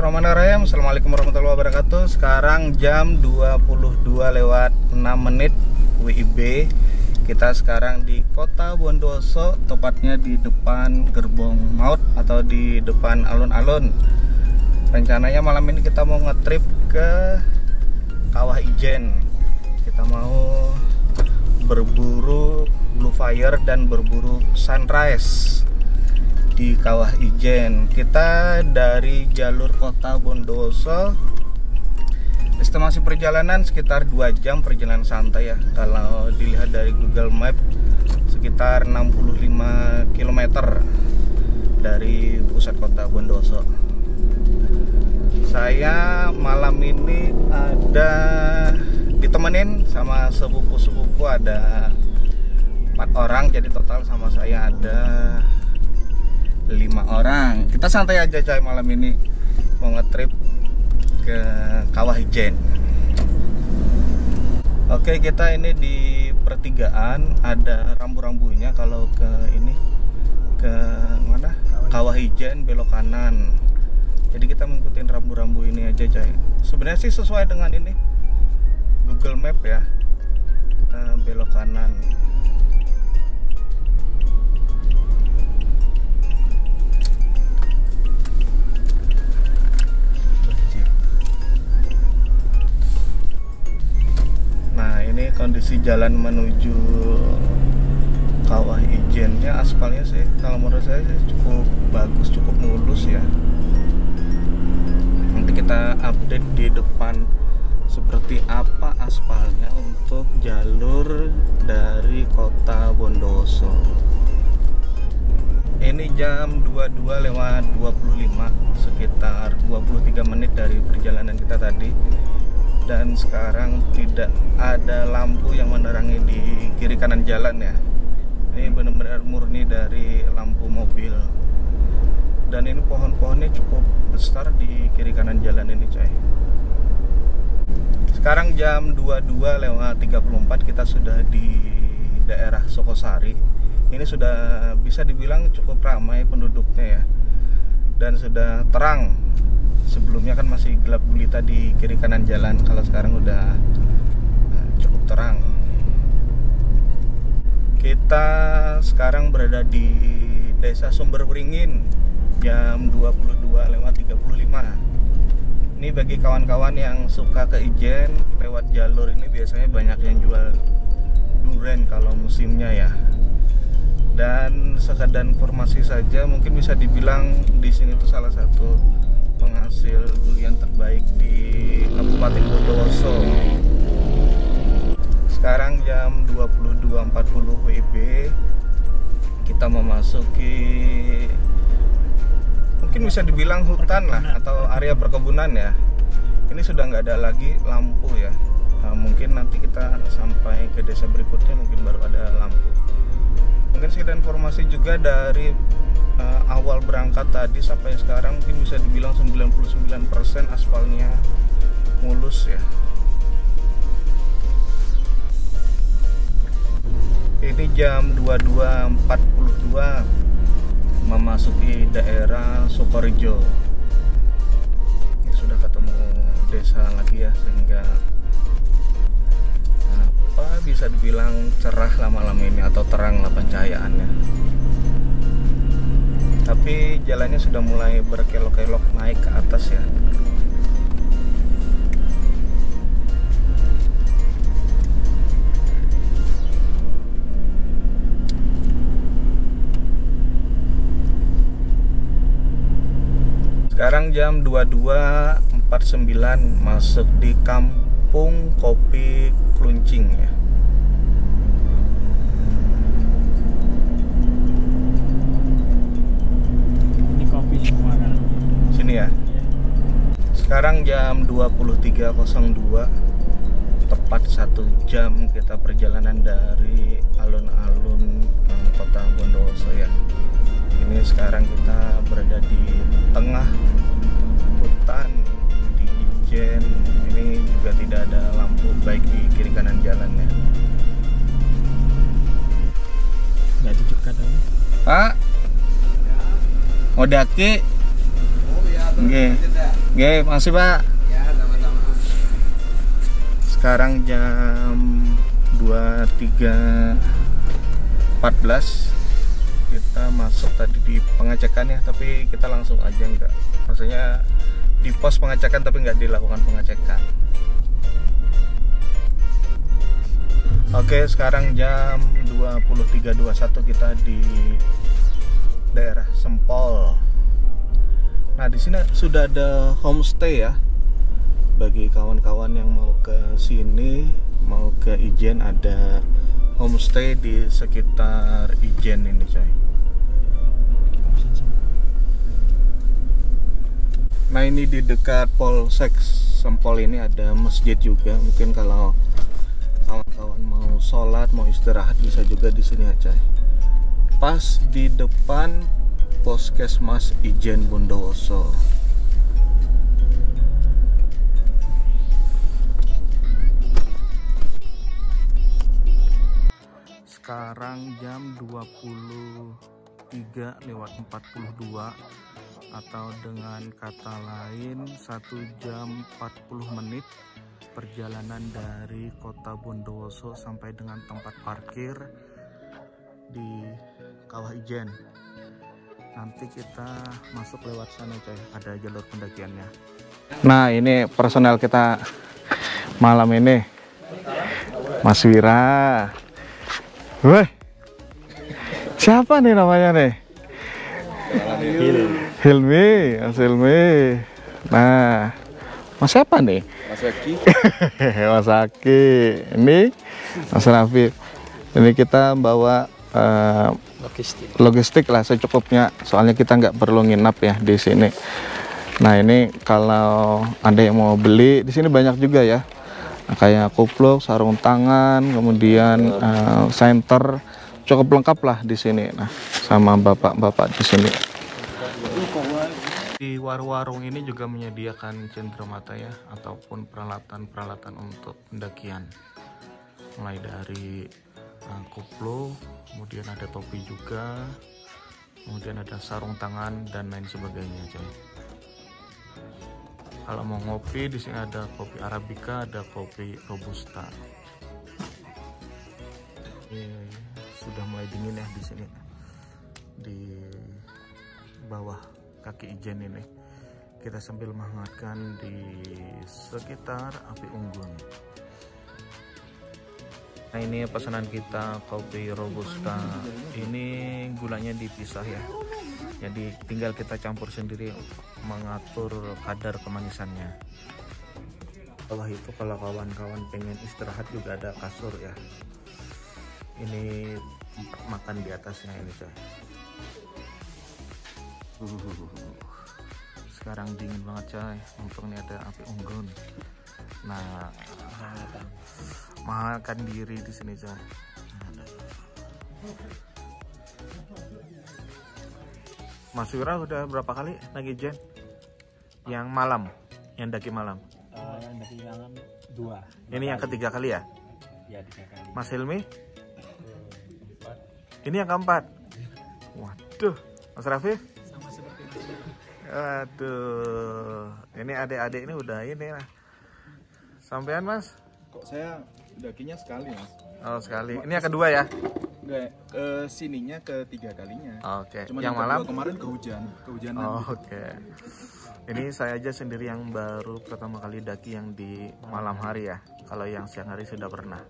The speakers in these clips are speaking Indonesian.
Bismillahirrahmanirrahim. Assalamualaikum warahmatullahi wabarakatuh. Sekarang jam 22:06 WIB. Kita sekarang di Kota Bondoso, tepatnya di depan Gerbong Maut atau di depan alun-alun. Rencananya malam ini kita mau ngetrip ke Kawah Ijen. Kita mau berburu blue fire dan berburu sunrise di Kawah Ijen. Kita dari jalur Kota Bondoso, estimasi perjalanan sekitar 2 jam perjalanan santai ya. Kalau dilihat dari Google Map sekitar 65 km dari pusat Kota Bondoso. Saya malam ini ada ditemenin sama sepupu-sepupu, ada 4 orang, jadi total sama saya ada 5 orang. Kita santai aja coy, malam ini mau ngetrip ke Kawah Ijen. Oke, kita ini di pertigaan, ada rambu-rambunya. Kalau ke ini, ke mana? Kawah Ijen belok kanan. Jadi kita mengikuti rambu-rambu ini aja coy. Sebenarnya sih sesuai dengan ini Google Map ya. Kita belok kanan. Ini kondisi jalan menuju Kawah Ijennya, aspalnya sih kalau menurut saya sih cukup bagus, cukup mulus ya. Nanti kita update di depan seperti apa aspalnya untuk jalur dari Kota Bondoso. Ini jam 22:25, sekitar 23 menit dari perjalanan kita tadi. Dan sekarang tidak ada lampu yang menerangi di kiri kanan jalan ya. Ini benar-benar murni dari lampu mobil. Dan ini pohon-pohonnya cukup besar di kiri kanan jalan ini coy. Sekarang jam 22:34, kita sudah di daerah Sokosari. Ini sudah bisa dibilang cukup ramai penduduknya ya. Dan sudah terang. Sebelumnya kan masih gelap gulita di kiri kanan jalan. Kalau sekarang udah cukup terang. Kita sekarang berada di Desa Sumberberingin jam 22:35. Ini bagi kawan-kawan yang suka ke Ijen lewat jalur ini, biasanya banyak yang jual durian kalau musimnya ya. Dan sekadar informasi saja, mungkin bisa dibilang di sini tuh salah satu penghasil durian terbaik di Kabupaten Bondoso. Sekarang jam 22:40 WIB. Kita memasuki, mungkin bisa dibilang hutan lah atau area perkebunan ya. Ini sudah nggak ada lagi lampu ya. Mungkin nanti kita sampai ke desa berikutnya mungkin baru ada lampu. Mungkin sekedar informasi juga dari awal berangkat tadi sampai sekarang mungkin bisa dibilang 99% aspalnya mulus ya. Ini jam 22:42 memasuki daerah Sukorejo. Ini sudah ketemu desa lagi ya, sehingga apa bisa dibilang cerah lah malam ini atau terang lah pencahayaannya. Tapi jalannya sudah mulai berkelok-kelok naik ke atas ya. Sekarang jam 22:49 masuk di Kampung Kopi Kluncing ya. Sini ya. Sekarang jam 23:02, tepat 1 jam kita perjalanan dari alun-alun Kota Bondoso ya. Ini sekarang kita berada di tengah hutan di Ijen. Ini juga tidak ada lampu baik di kiri kanan jalannya. Nggak dicukup kan? Pak, mau daki? Nggih. Oke, makasih Pak. Ya, sama-sama. Sekarang jam 23.14. Kita masuk tadi di pengecekan ya, tapi kita langsung aja enggak. Maksudnya di pos pengecekan tapi nggak dilakukan pengecekan. Oke, sekarang jam 23.21 kita di daerah Sempol. Nah, di sini sudah ada homestay ya. Bagi kawan-kawan yang mau ke sini, mau ke Ijen, ada homestay di sekitar Ijen ini, coy. Nah, ini di dekat Polsek Sempol ini ada masjid juga. Mungkin kalau kawan-kawan mau sholat, mau istirahat bisa juga di sini aja. Pas di depan Puskesmas Ijen Bondowoso. Sekarang jam 23.42 atau dengan kata lain 1 jam 40 menit perjalanan dari kota Bondowoso sampai dengan tempat parkir di Kawah Ijen. Nanti kita masuk lewat sana, coy. Ada jalur pendakiannya. Nah, ini personel kita malam ini. Mas Wira. Weh. Siapa nih namanya nih? Hilmi, Mas Hilmi. Nah, Mas siapa nih? Mas Aki. Mas Aki. Ini Mas Raffi. Ini kita bawa logistik lah secukupnya, soalnya kita nggak perlu nginap ya di sini. Nah, ini kalau ada yang mau beli di sini banyak juga ya, kayak kupluk, sarung tangan, kemudian senter, cukup lengkap lah di sini. Nah, sama bapak-bapak di sini. Di warung-warung ini juga menyediakan cenderamata ya, ataupun peralatan-peralatan untuk pendakian, mulai dari kupluk, kemudian ada topi juga, kemudian ada sarung tangan dan lain sebagainya, coy. Kalau mau ngopi di sini ada kopi Arabica, ada kopi Robusta. Sudah mulai dingin ya di sini, di bawah kaki Ijen ini. Kita sambil menghangatkan di sekitar api unggun. Nah, ini pesanan kita kopi Robusta. Ini gulanya dipisah ya. Jadi tinggal kita campur sendiri, mengatur kadar kemanisannya. Bawah itu kalau kawan-kawan pengen istirahat juga ada kasur ya. Ini makan di atasnya ini, coy. Sekarang dingin banget, coy. Untung ini ada api unggun. Nah, makan diri di sini, coy. Mas Wira udah berapa kali naik Ijen? Yang malam, yang daki malam. Yang daki malam 2. Ini yang ketiga kali ya? Ya, 3 kali. Mas Hilmi? Ini yang keempat. Waduh, Mas Raffi? Sama seperti itu. Aduh, ini adik-adik ini udah ini lah. Sampean, Mas? Kok saya dakinya sekali, Mas? Oh, sekali. Ini yang kedua ya? Enggak, sininya ketiga kalinya. Oke. Cuma Yang malam? kemarin kehujanan. Oh, oke. Ini saya aja sendiri yang baru pertama kali daki yang di malam hari ya. Kalau yang siang hari sudah pernah.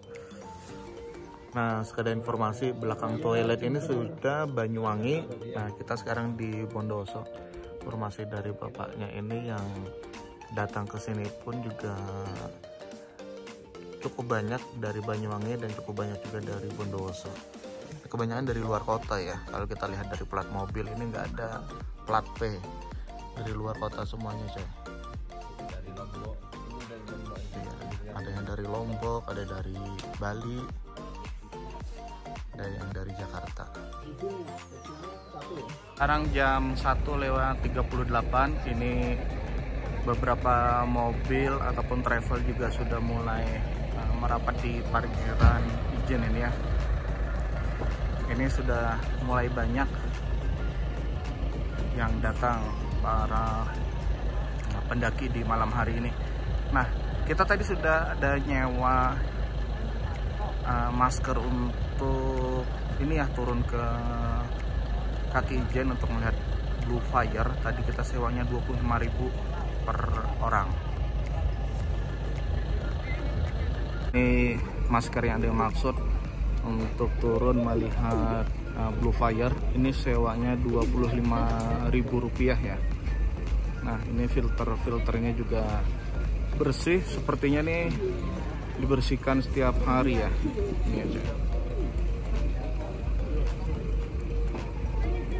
Nah, sekedar informasi, belakang toilet ini sudah Banyuwangi. Nah, kita sekarang di Bondowoso. Informasi dari bapaknya ini yang datang ke sini pun juga cukup banyak dari Banyuwangi dan cukup banyak juga dari Bondowoso. Kebanyakan dari luar kota ya. Kalau kita lihat dari plat mobil ini nggak ada plat P, dari luar kota semuanya, coy. Dari Lombok. Iya, ada yang dari Lombok, ada dari Bali, ada yang dari Jakarta. Sekarang jam 1:38. Ini beberapa mobil ataupun travel juga sudah mulai merapat di parkiran Ijen ini ya. Ini sudah mulai banyak yang datang, para pendaki di malam hari ini. Nah, kita tadi sudah ada nyewa masker untuk ini ya, turun ke kaki Ijen untuk melihat Blue Fire. Tadi kita sewanya 25.000 per orang. Ini masker yang dimaksud untuk turun melihat Blue Fire. Ini sewanya Rp25.000 ya. Nah, ini filternya juga bersih. Sepertinya nih dibersihkan setiap hari ya. Ini aja.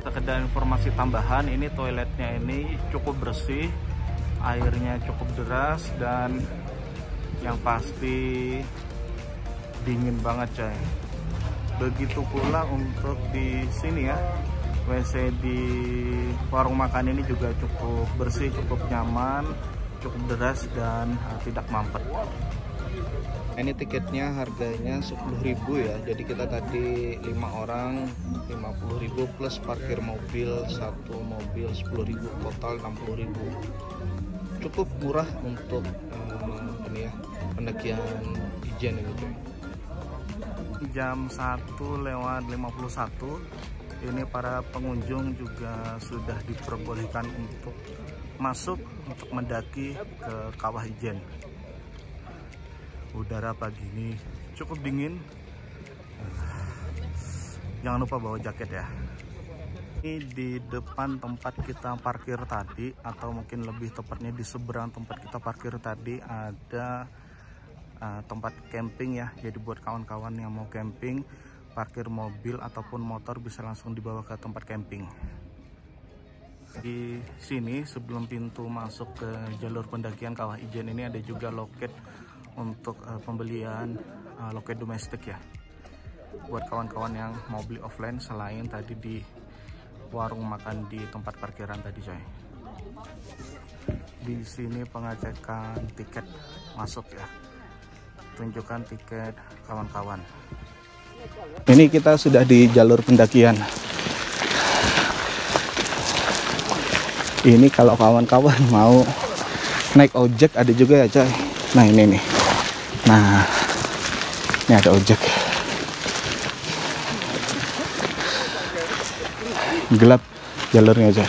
Sekedar informasi tambahan, ini toiletnya ini cukup bersih, airnya cukup deras, dan yang pasti dingin banget coy. Begitu pula untuk di sini ya, WC di warung makan ini juga cukup bersih, cukup nyaman, cukup deras, dan tidak mampet. Ini tiketnya harganya 10.000 ya. Jadi kita tadi 5 orang 50.000 plus parkir mobil, satu mobil 10.000, total 60.000. Cukup murah untuk ini ya, pendakian Ijen ini cuy. Jam 1:51 ini para pengunjung juga sudah diperbolehkan untuk masuk untuk mendaki ke Kawah Ijen. Udara pagi ini cukup dingin. Jangan lupa bawa jaket ya. Ini di depan tempat kita parkir tadi, atau mungkin lebih tepatnya di seberang tempat kita parkir tadi, ada tempat camping ya. Jadi buat kawan-kawan yang mau camping, parkir mobil ataupun motor bisa langsung dibawa ke tempat camping. Di sini sebelum pintu masuk ke jalur pendakian Kawah Ijen ini ada juga loket untuk pembelian loket domestik ya, buat kawan-kawan yang mau beli offline selain tadi di warung makan di tempat parkiran tadi coy. Di sini pengecekan tiket masuk ya, tunjukkan tiket kawan-kawan. Ini kita sudah di jalur pendakian. Ini kalau kawan-kawan mau naik ojek ada juga ya coy. Nah ini nih. Nah, ini ada ojek. Gelap jalurnya aja.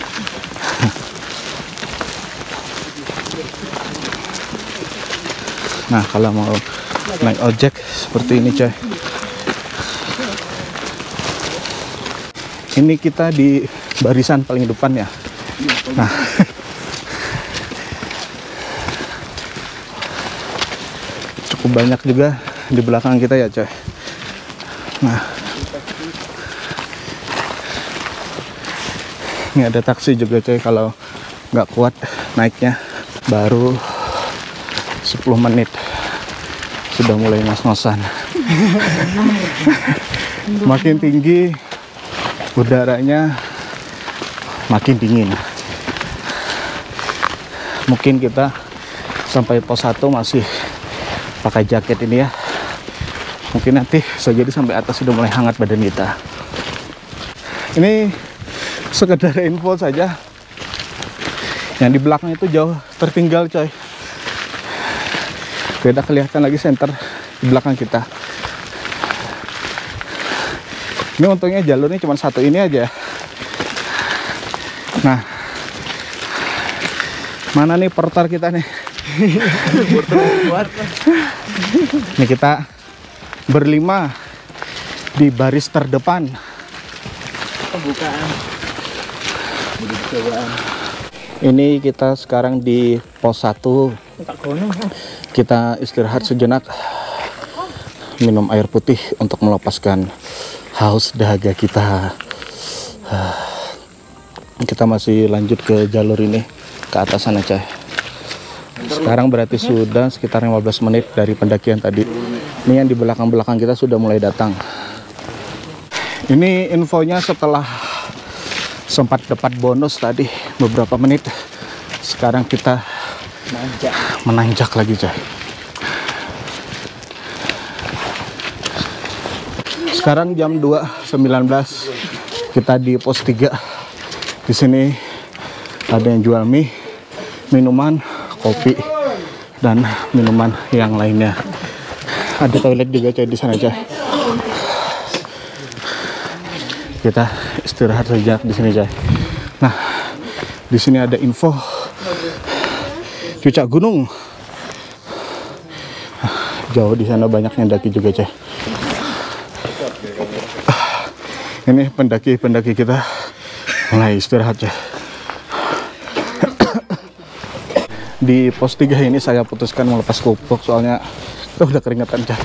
Nah, kalau mau naik ojek seperti ini coy. Ini kita di barisan paling depan ya. Nah, cukup banyak juga di belakang kita ya coy. Nah, ini ada taksi juga coy, kalau nggak kuat naiknya. Baru 10 menit sudah mulai ngos-ngosan. Makin tinggi udaranya makin dingin. Mungkin kita sampai pos 1 masih pakai jaket ini ya. Mungkin nanti bisa jadi sampai atas sudah mulai hangat badan kita. Ini sekedar info saja. Yang di belakang itu jauh tertinggal coy. Beda kelihatan lagi center di belakang kita. Ini untungnya jalurnya cuma satu ini aja. Nah, mana nih porter kita nih? Ini kita berlima di baris terdepan. Pembukaan. Ini kita sekarang di pos 1. Kita istirahat sejenak, minum air putih untuk melepaskan haus dahaga kita. Kita masih lanjut ke jalur ini, ke atas sana coy. Sekarang berarti sudah sekitar 15 menit dari pendakian tadi. Ini yang di belakang-belakang kita sudah mulai datang. Ini infonya setelah sempat dapat bonus tadi beberapa menit. Sekarang kita menanjak lagi coy. Sekarang jam 2.19, kita di pos 3. Di sini ada yang jual mie, minuman, kopi, dan minuman yang lainnya. Ada toilet juga coy di sana coy. Kita istirahat saja di sini coy. Nah, di sini ada info puncak gunung. Jauh di sana banyak yang daki juga coy. Ini pendaki-pendaki kita mulai istirahat coy. Di pos 3 ini saya putuskan melepas kupluk soalnya kita udah keringetan coy.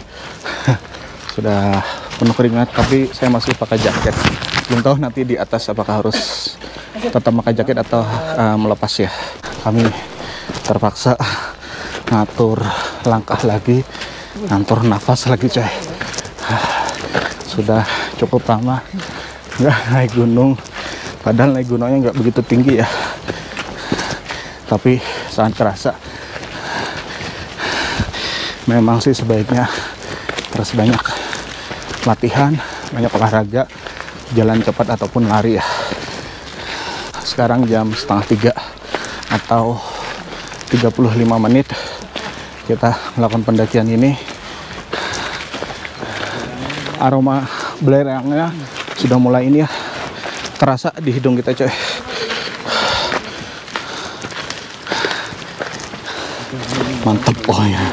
Sudah penuh keringat, tapi saya masih pakai jaket. Belum tahu nanti di atas apakah harus tetap pakai jaket atau melepas ya. Kami terpaksa ngatur langkah lagi, ngatur nafas lagi coy. Sudah cukup lama nggak naik gunung, padahal naik gunungnya nggak begitu tinggi ya, tapi sangat terasa. Memang sih sebaiknya terus banyak latihan, banyak olahraga, jalan cepat ataupun lari ya. Sekarang jam setengah 3 atau 35 menit kita melakukan pendakian ini. Aroma belerangnya sudah mulai ini ya, terasa di hidung kita coy. Mantap pokoknya.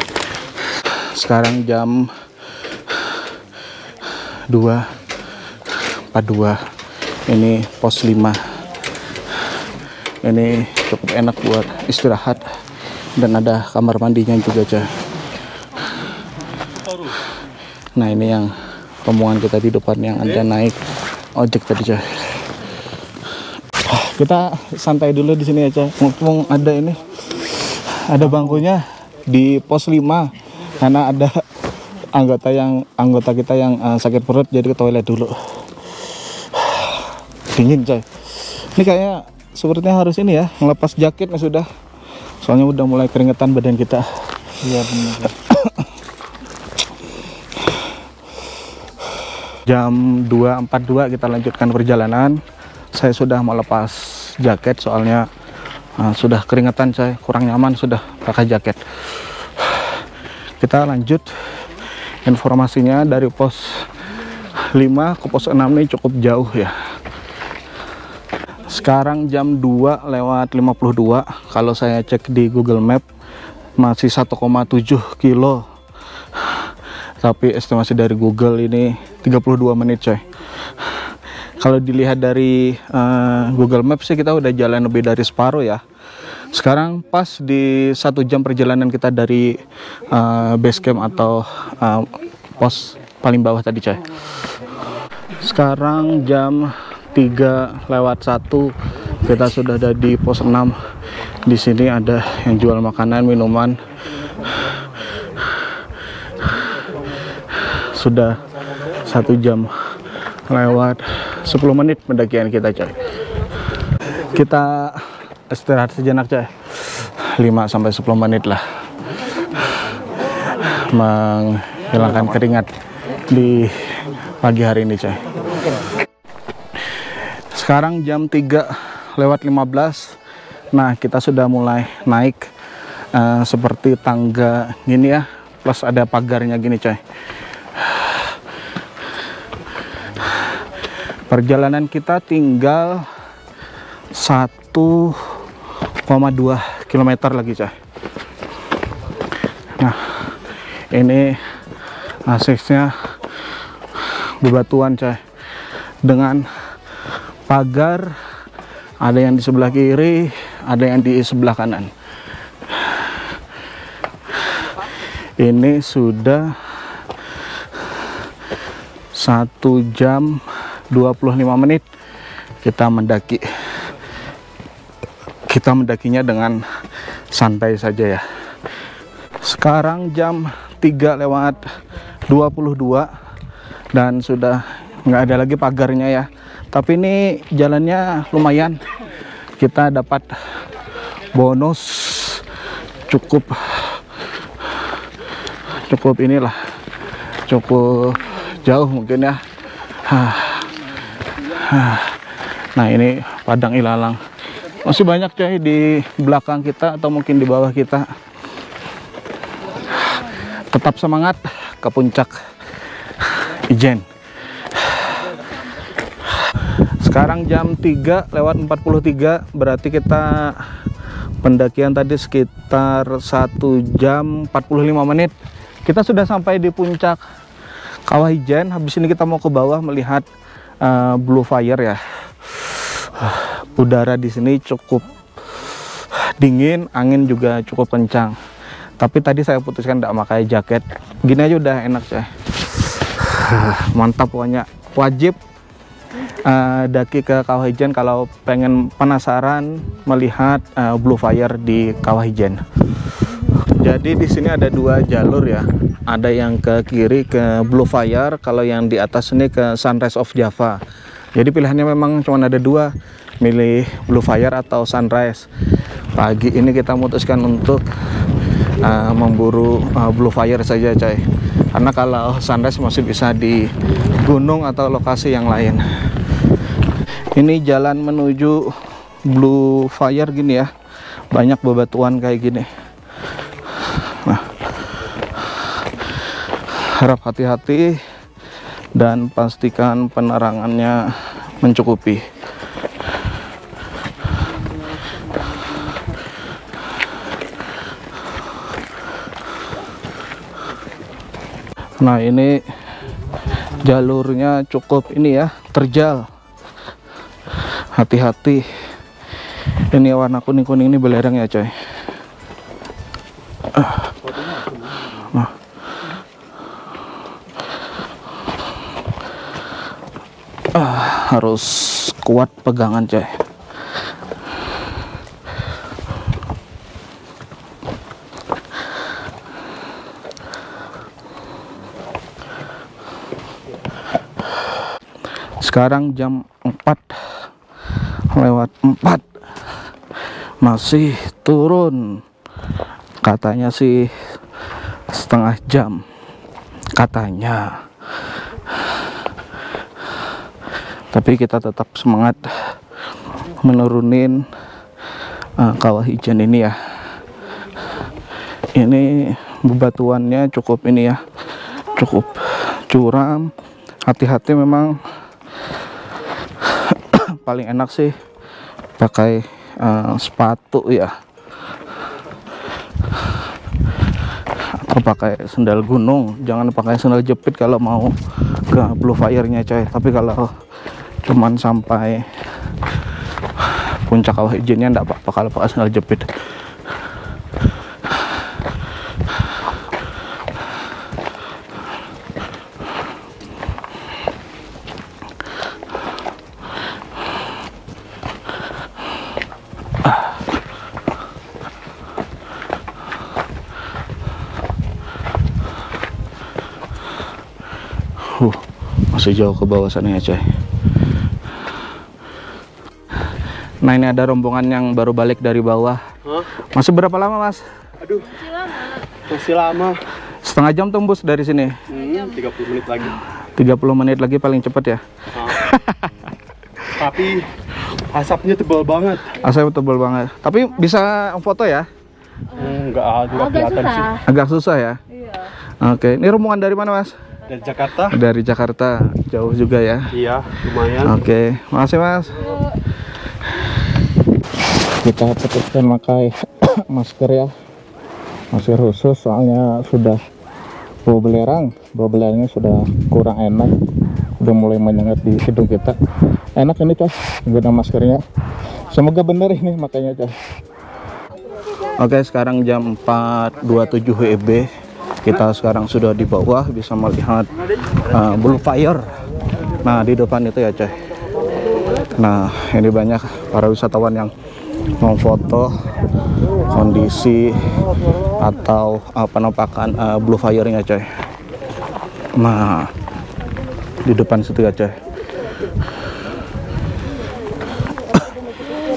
Sekarang jam 2.42. Ini pos 5. Ini cukup enak buat istirahat dan ada kamar mandinya juga coy. Nah, ini yang rombongan kita di depan yang ada naik ojek tadi coy. Kita santai dulu di sini ya coy. Mumpung ada ini, ada bangkunya di pos 5 karena ada anggota kita yang sakit perut, jadi ke toilet dulu. Dingin coy. Ini kayaknya sepertinya harus ini ya, melepas jaketnya sudah. Soalnya udah mulai keringetan badan kita. Iya benar. Jam 2.42 kita lanjutkan perjalanan. Saya sudah melepas jaket soalnya sudah keringetan coy, kurang nyaman sudah pakai jaket. Kita lanjut. Informasinya dari pos 5 ke pos 6 ini cukup jauh ya. Sekarang jam 2:52. Kalau saya cek di Google Map masih 1,7 kilo. Tapi estimasi dari Google ini 32 menit coy. Kalau dilihat dari Google Maps sih kita udah jalan lebih dari separuh ya. Sekarang pas di 1 jam perjalanan kita dari base camp atau pos paling bawah tadi coy. Sekarang jam 3:01 kita sudah ada di pos 6. Di sini ada yang jual makanan, minuman. Sudah 1 jam lewat 10 menit pendakian kita coy. Kita istirahat sejenak coy, 5-10 menit lah, menghilangkan keringat di pagi hari ini coy. Sekarang jam 3:15. Nah, kita sudah mulai naik seperti tangga gini ya, plus ada pagarnya gini coy. Perjalanan kita tinggal 1,2 km lagi coy. Nah, ini aksesnya bebatuan coy, dengan pagar, ada yang di sebelah kiri, ada yang di sebelah kanan. Ini sudah 1 jam 25 menit kita mendaki. Kita mendakinya dengan santai saja ya. Sekarang jam 3:22 dan sudah nggak ada lagi pagarnya ya. Tapi ini jalannya lumayan. Kita dapat bonus cukup inilah, cukup jauh mungkin ya. Nah, ini padang ilalang Masih banyak coy di belakang kita atau mungkin di bawah kita. Tetap semangat ke puncak Ijen. Sekarang jam 3:43, berarti kita pendakian tadi sekitar 1 jam 45 menit. Kita sudah sampai di puncak Kawah Ijen. Habis ini kita mau ke bawah melihat Blue Fire ya. Udara di sini cukup dingin, angin juga cukup kencang. Tapi tadi saya putuskan tidak pakai jaket. Gini aja udah enak coy. Mantap pokoknya. Wajib daki ke Kawah Ijen kalau pengen penasaran melihat Blue Fire di Kawah Ijen. Jadi di sini ada 2 jalur ya. Ada yang ke kiri ke Blue Fire, kalau yang di atas ini ke Sunrise of Java. Jadi pilihannya memang cuma ada 2, milih Blue Fire atau Sunrise. Pagi ini kita memutuskan untuk memburu Blue Fire saja coy. Karena kalau Sunrise masih bisa di gunung atau lokasi yang lain. Ini jalan menuju Blue Fire gini ya. Banyak bebatuan kayak gini. Nah, harap hati-hati dan pastikan penerangannya mencukupi. Nah, ini jalurnya cukup ini ya, terjal. Hati-hati. Ini warna kuning-kuning ini belerang ya coy. Nah. Harus kuat pegangan coy. Sekarang jam 4:04, masih turun. Katanya sih setengah jam katanya. Tapi kita tetap semangat menurunin Kawah Ijen ini ya. Ini bebatuannya cukup ini ya, cukup curam. Hati-hati memang. Paling enak sih pakai sepatu ya, atau pakai sendal gunung. Jangan pakai sendal jepit kalau mau ke Blue Fire-nya coy. Tapi kalau cuman sampai puncak Kawah Ijennya enggak apa-apa kalau pakai sendal jepit. Masih jauh ke bawah sana ya coy. Nah, ini ada rombongan yang baru balik dari bawah. Masih berapa lama mas? Aduh, masih lama. Setengah jam tembus dari sini. 30 menit lagi. 30 menit lagi paling cepat ya. Tapi asapnya tebal banget. Asapnya tebal banget. Tapi bisa foto ya? Enggak juga kelihatan sih. Agak susah ya? Iya. Oke, ini rombongan dari mana mas? Dari Jakarta. Dari Jakarta, jauh juga ya? Iya, lumayan. Oke, makasih mas. Kita putuskan pakai masker ya, masker khusus soalnya sudah bau belerangnya sudah kurang enak, udah mulai menyengat di hidung kita. Enak ini coy, guna maskernya. Semoga bener ini makanya coy. Oke, sekarang jam 4:27 WIB. Kita sekarang sudah di bawah, bisa melihat Blue Fire. Nah, di depan itu ya coy. Nah, ini banyak para wisatawan yang mau foto kondisi atau penampakan Blue Fire-nya coy. Nah, di depan situ ya coy.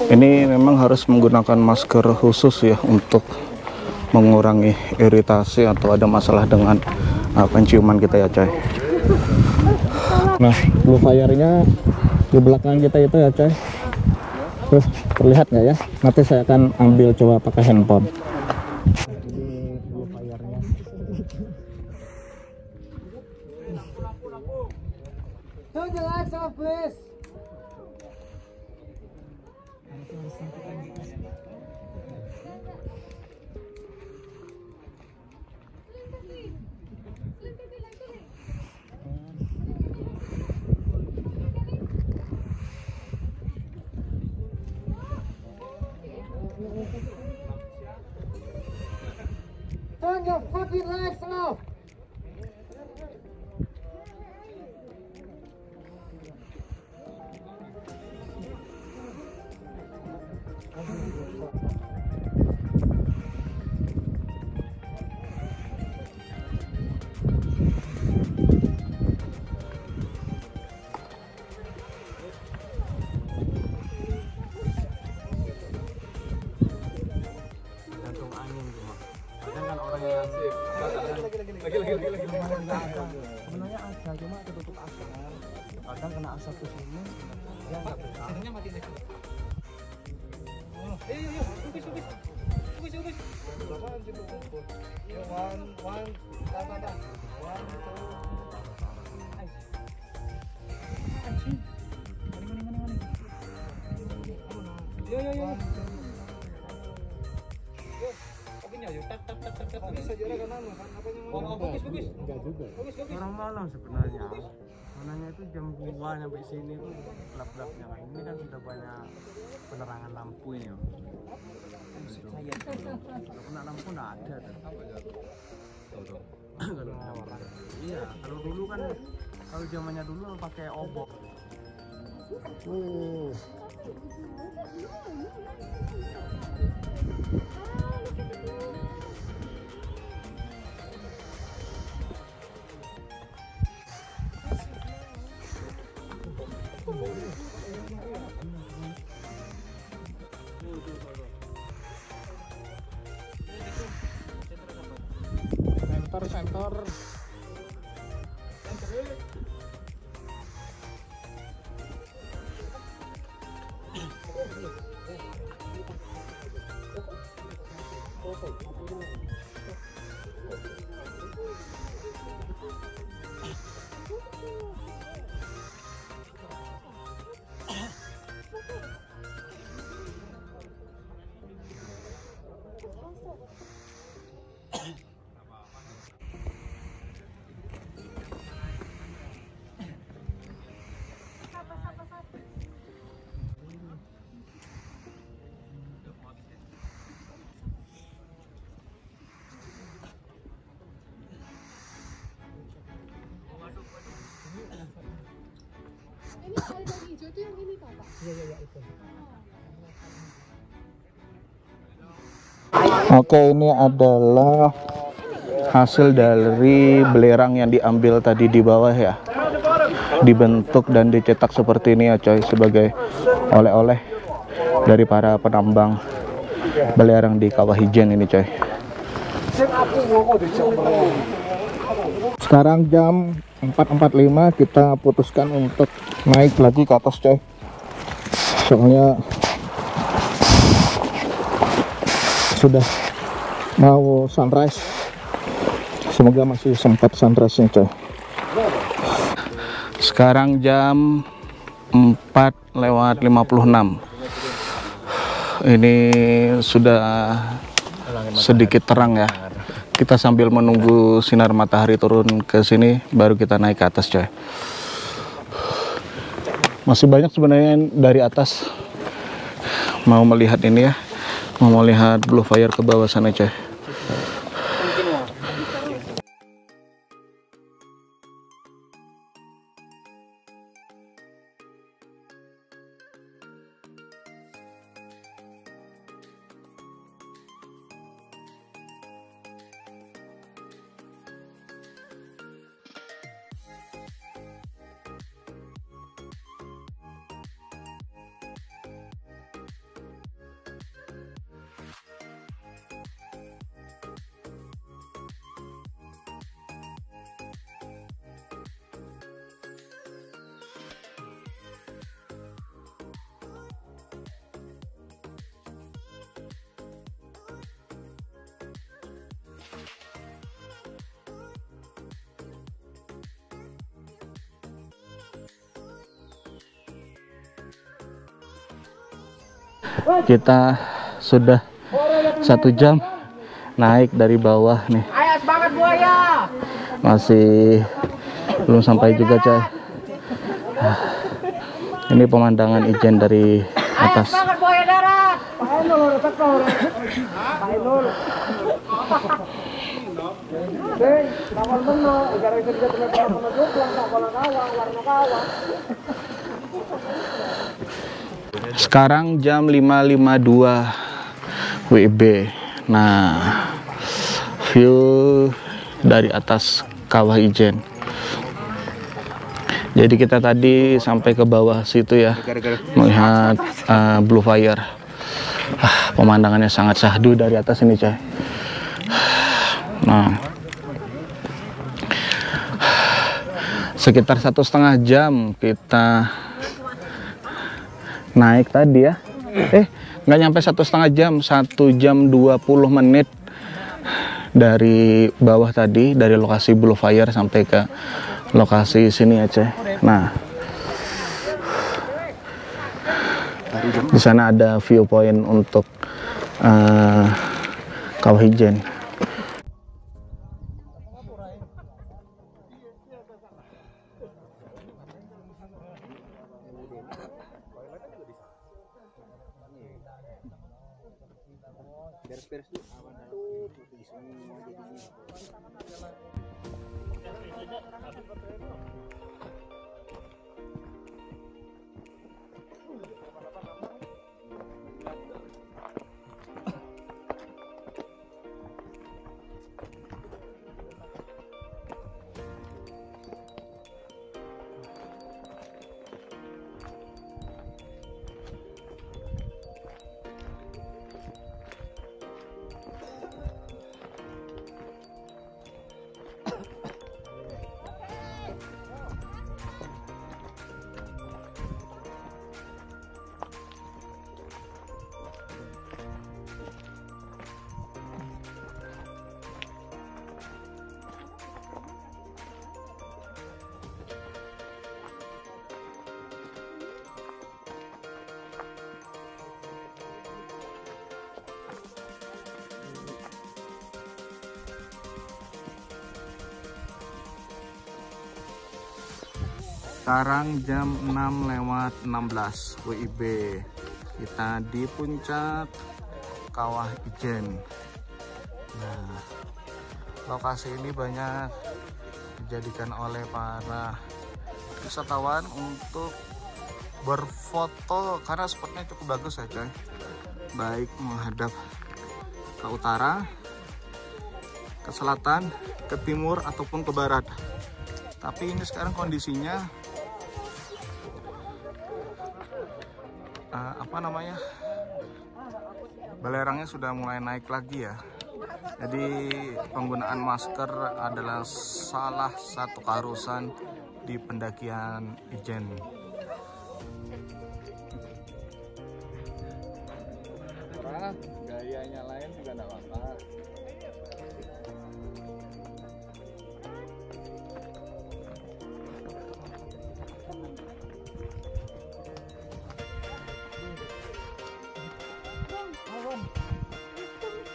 Ini memang harus menggunakan masker khusus ya untuk mengurangi iritasi atau ada masalah dengan penciuman kita ya coy. Nah, Blue Fire-nya di belakang kita itu ya coy. Tuh, terlihat nggak ya? Nanti saya akan ambil coba pakai handphone. Ini blue fire-nya. Turn your fucking lights off! Sebenarnya ada, cuma ketutup asap. Kadang kena asap ke sini, dia nggak betah. Orang malam sebenarnya. Mananya itu jam 2 sampai sini tuh gelap-gelapnya. Nah, ini kan sudah banyak penerangan lampu ini. Kalau kena lampu nggak ada. Iya, kalau dulu kan kalau zamannya dulu pakai obok. Center. Ini air dari hijau itu yang ini Pak? Iya itu. Oke, ini adalah hasil dari belerang yang diambil tadi di bawah ya. Dibentuk dan dicetak seperti ini ya coy, sebagai oleh-oleh dari para penambang belerang di Kawah Ijen ini coy. Sekarang jam 4.45, kita putuskan untuk naik lagi ke atas coy. Soalnya sudah mau sunrise. Semoga masih sempat sunrise-nya coy. Sekarang jam 4:56. Ini sudah sedikit terang ya. Kita sambil menunggu sinar matahari turun ke sini, baru kita naik ke atas coy. Masih banyak sebenarnya dari atas mau melihat ini ya, mau melihat blue fire ke bawah sana coy. Kita sudah 1 jam naik dari bawah nih. Ayo semangat buaya. Masih belum sampai juga, coy. Ini pemandangan Ijen dari atas. Semangat buaya darat. Sekarang jam 5.52 WIB. Nah, view dari atas Kawah Ijen. Jadi kita tadi sampai ke bawah situ ya, melihat Blue Fire. Pemandangannya sangat syahdu dari atas ini, coy. Nah, sekitar 1,5 jam kita naik tadi ya. Nggak nyampe 1,5 jam, 1 jam 20 menit dari bawah tadi, dari lokasi Blue Fire sampai ke lokasi sini ya, coy. Nah, di sana ada viewpoint untuk Kawah Ijen. Sekarang jam 6:16 WIB. Kita di puncak Kawah Ijen. Nah, lokasi ini banyak dijadikan oleh para wisatawan untuk berfoto karena spotnya cukup bagus ya, coy. Baik menghadap ke utara, ke selatan, ke timur ataupun ke barat. Tapi ini sekarang kondisinya belerangnya sudah mulai naik lagi ya. Jadi penggunaan masker adalah salah satu keharusan di pendakian Ijen. Gayanya lain juga enggak apa-apa.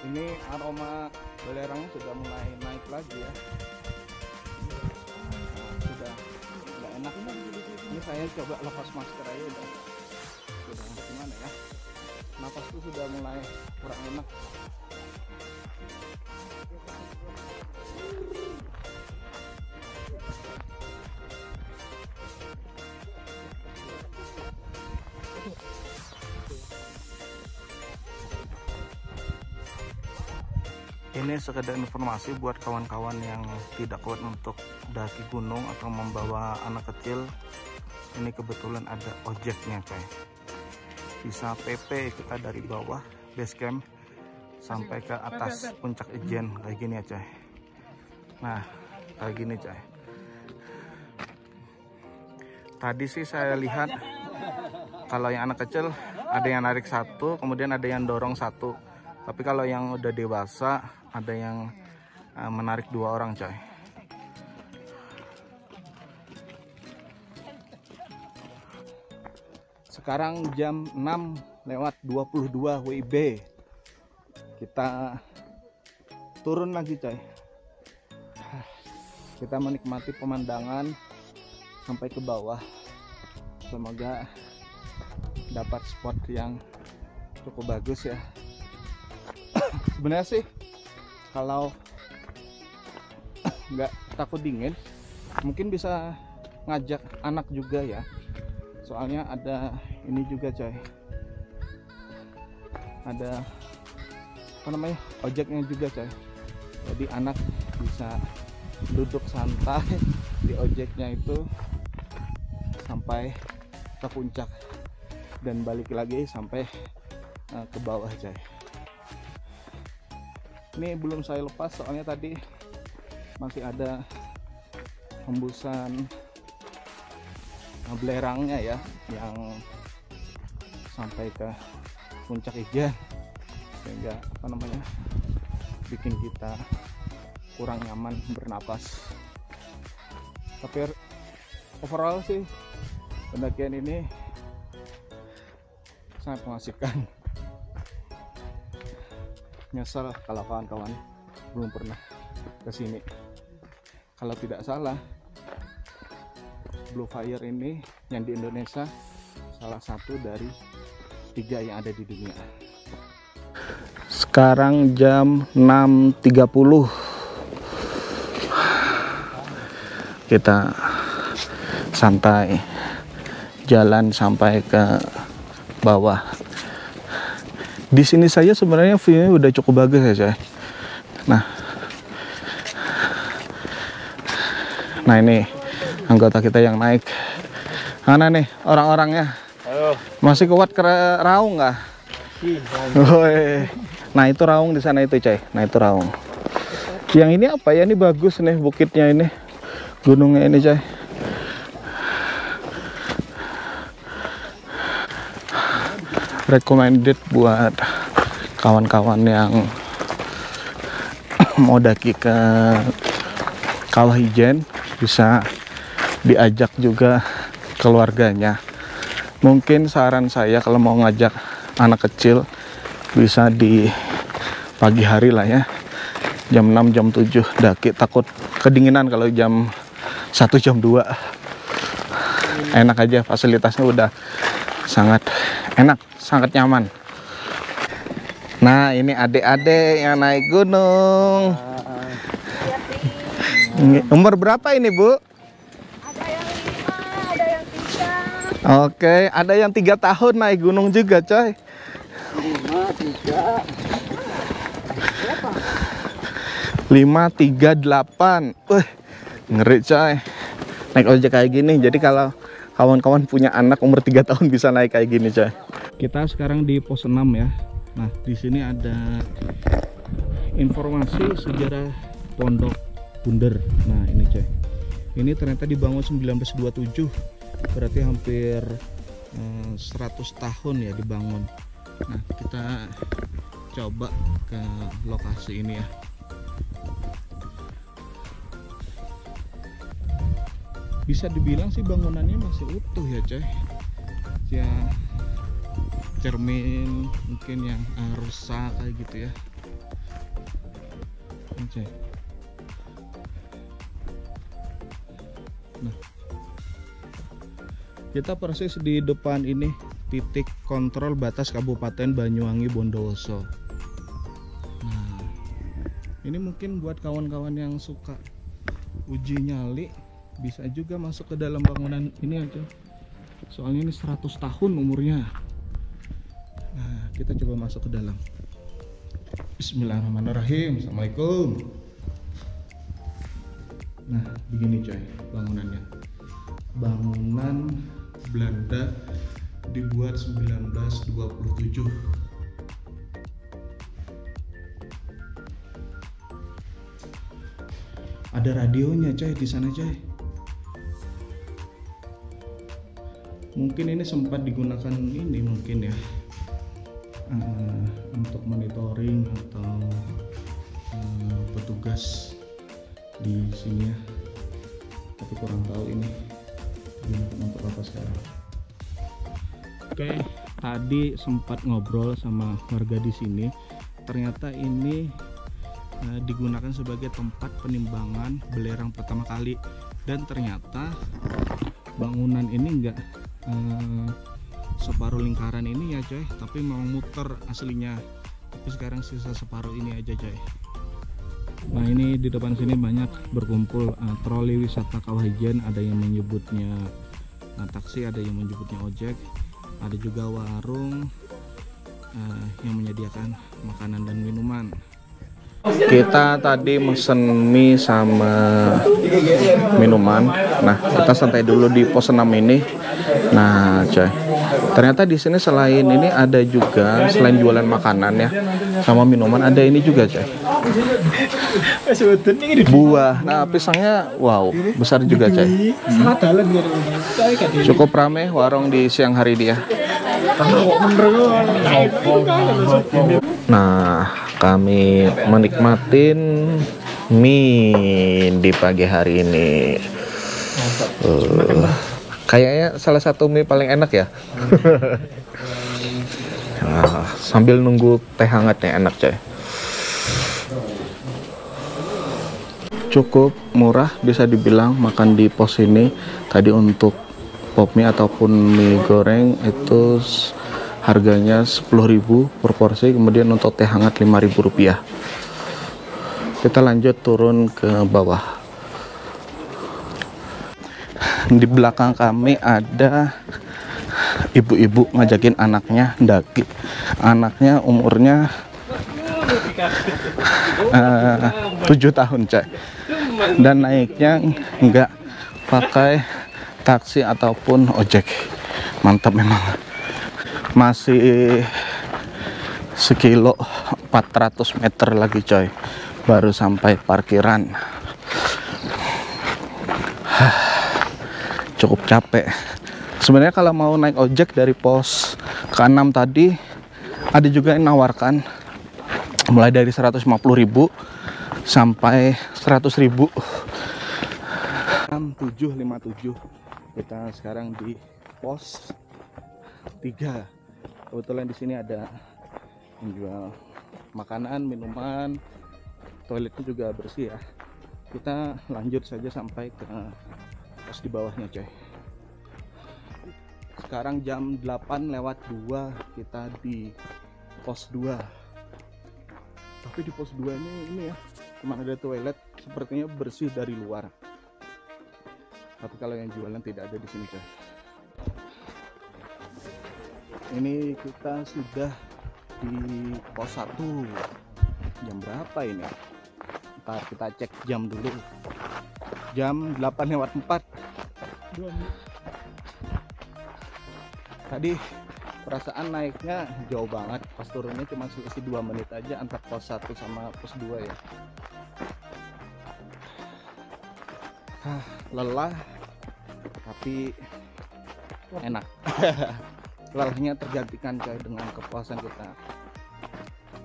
Ini aroma belerangnya sudah mulai naik lagi ya. Sudah nggak enak. Ini saya coba lepas masker aja udah gimana ya. Napasku sudah mulai kurang enak. Ini sekedar informasi buat kawan-kawan yang tidak kuat untuk daki gunung atau membawa anak kecil. Ini kebetulan ada ojeknya, coy. Bisa PP kita dari bawah base camp sampai ke atas puncak Ijen kayak gini ya, coy. Nah, kayak gini, coy. Tadi sih saya lihat kalau yang anak kecil ada yang narik satu, kemudian ada yang dorong satu. Tapi kalau yang udah dewasa ada yang menarik 2 orang, coy. Sekarang jam 6:22 WIB. Kita turun lagi coy. Kita menikmati pemandangan sampai ke bawah. Semoga dapat spot yang cukup bagus ya. Sebenarnya sih kalau nggak takut dingin mungkin bisa ngajak anak juga ya, soalnya ada ini juga coy, ada apa namanya, ojeknya juga coy. Jadi anak bisa duduk santai di ojeknya itu sampai ke puncak dan balik lagi sampai ke bawah coy. Ini belum saya lepas soalnya tadi masih ada hembusan belerangnya ya yang sampai ke puncak Ijen, sehingga apa namanya bikin kita kurang nyaman bernapas. Tapi overall sih pendakian ini sangat mengasihkan. Nyesel kalau kawan-kawan belum pernah ke sini. Kalau tidak salah, Blue Fire ini yang di Indonesia salah satu dari 3 yang ada di dunia. Sekarang jam 6.30. Kita santai jalan sampai ke bawah. Di sini saja sebenarnya view-nya udah cukup bagus ya coy. Nah ini anggota kita yang naik. Mana nih orang-orangnya? Masih kuat ke Raung nggak? Nah itu Raung di sana itu coy. Nah itu Raung. Yang ini apa ya? Ini bagus nih bukitnya ini, gunungnya ini coy. Recommended buat kawan-kawan yang mau daki ke Kawah Ijen, bisa diajak juga keluarganya. Mungkin saran saya kalau mau ngajak anak kecil bisa di pagi hari lah ya, jam 6 jam 7 daki, takut kedinginan kalau jam 1 jam 2. Enak aja, fasilitasnya udah sangat enak, sangat nyaman. Nah ini adik-adik yang naik gunung. Umur berapa ini Bu? Ada yang 5, ada yang 3. Oke, ada yang 3 tahun naik gunung juga coy. 5, 3, 8. Ngeri coy. Naik ojek kayak gini. Jadi kalau kawan-kawan punya anak umur 3 tahun bisa naik kayak gini coy. Kita sekarang di pos 6 ya. Nah di sini ada informasi sejarah Pondok Bunder. Nah ini coy, ini ternyata dibangun 1927, berarti hampir 100 tahun ya dibangun. Nah kita coba ke lokasi ini ya. Bisa dibilang sih bangunannya masih utuh ya coy. Ya cermin mungkin yang rusak kayak gitu ya. Oke. Nah, kita persis di depan ini titik kontrol batas Kabupaten Banyuwangi Bondowoso. Nah, ini mungkin buat kawan-kawan yang suka uji nyali bisa juga masuk ke dalam bangunan ini aja. Soalnya ini 100 tahun umurnya. Nah, kita coba masuk ke dalam. Bismillahirrahmanirrahim. Assalamualaikum. Nah, begini coy bangunannya. Bangunan Belanda dibuat 1927. Ada radionya coy di sana coy. Mungkin ini sempat digunakan ini mungkin ya untuk monitoring atau petugas di sini ya, tapi kurang tahu ini digunakan untuk apa sekarang. Oke, tadi sempat ngobrol sama warga di sini. Ternyata ini digunakan sebagai tempat penimbangan belerang pertama kali, dan ternyata bangunan ini enggak separuh lingkaran ini ya coy, tapi memang muter aslinya. Tapi sekarang sisa separuh ini aja coy. Nah ini di depan sini banyak berkumpul troli wisata Kawah Ijen, ada yang menyebutnya taksi, ada yang menyebutnya ojek, ada juga warung yang menyediakan makanan dan minuman. Kita tadi mesen mie sama minuman. Nah, kita santai dulu di pos 6 ini. Nah, coy. Ternyata di sini selain ini ada juga, selain jualan makanan ya sama minuman, ada ini juga, coy. Buah. Nah, pisangnya wow, besar juga, coy. Cukup ramai warung di siang hari dia. Nah, kami menikmatin mie di pagi hari ini. Kayaknya salah satu mie paling enak ya. Nah, sambil nunggu teh hangatnya enak coy. Cukup murah bisa dibilang makan di pos ini. Tadi untuk pop mie ataupun mie goreng itu harganya 10.000 per porsi, kemudian untuk teh hangat 5.000 rupiah. Kita lanjut turun ke bawah. Di belakang kami ada ibu-ibu ngajakin anaknya ndaki. Anaknya umurnya 7 tahun coy. Dan naiknya enggak pakai taksi ataupun ojek. Mantap memang. Masih sekilo 400 meter lagi coy, baru sampai parkiran. Cukup capek sebenarnya. Kalau mau naik ojek dari pos ke-6 tadi, ada juga yang nawarkan mulai dari 150.000 sampai 100.000. 757. Kita sekarang di pos 3. Kebetulan di sini ada menjual makanan, minuman, toiletnya juga bersih ya. Kita lanjut saja sampai ke pos di bawahnya coy. Sekarang jam 8:02, kita di pos 2. Tapi di pos 2 ini ya, cuma ada toilet, sepertinya bersih dari luar. Tapi kalau yang jualan tidak ada di sini coy. Ini kita sudah di pos 1. Jam berapa ini? Ntar kita cek jam dulu. Jam 8:04. Tadi perasaan naiknya jauh banget, pas turunnya cuma selisih 2 menit aja antar pos 1 sama pos 2 ya. Lelah tapi enak. Lelahnya tergantikan coy dengan kepuasan kita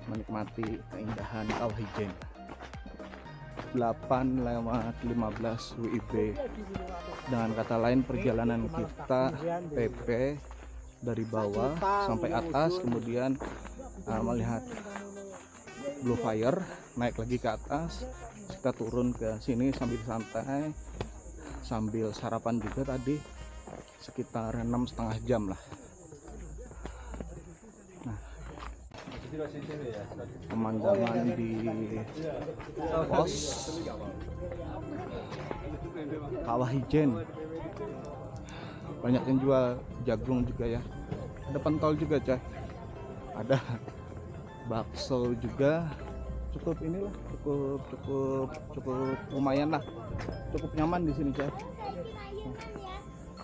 menikmati keindahan Kawah Ijen. 8:15 WIB. Dengan kata lain, perjalanan kita PP dari bawah sampai atas, kemudian melihat Blue Fire, naik lagi ke atas, kita turun ke sini sambil santai, sambil sarapan juga tadi, sekitar 6,5 jam lah. Pemandangan di pos Kawah Ijen, banyak yang jual jagung juga ya. Ada pentol juga coy, ada bakso juga. Cukup inilah, cukup lumayan lah, cukup nyaman di sini coy.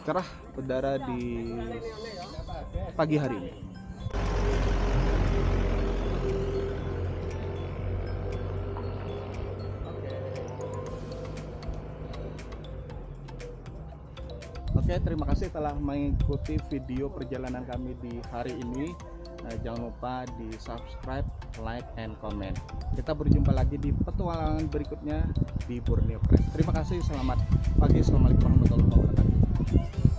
Cerah udara di pagi hari ini. Oke, terima kasih telah mengikuti video perjalanan kami di hari ini. Jangan lupa di subscribe, like, and comment. Kita berjumpa lagi di petualangan berikutnya di Borneo Press. Terima kasih, selamat pagi, assalamualaikum warahmatullahi wabarakatuh.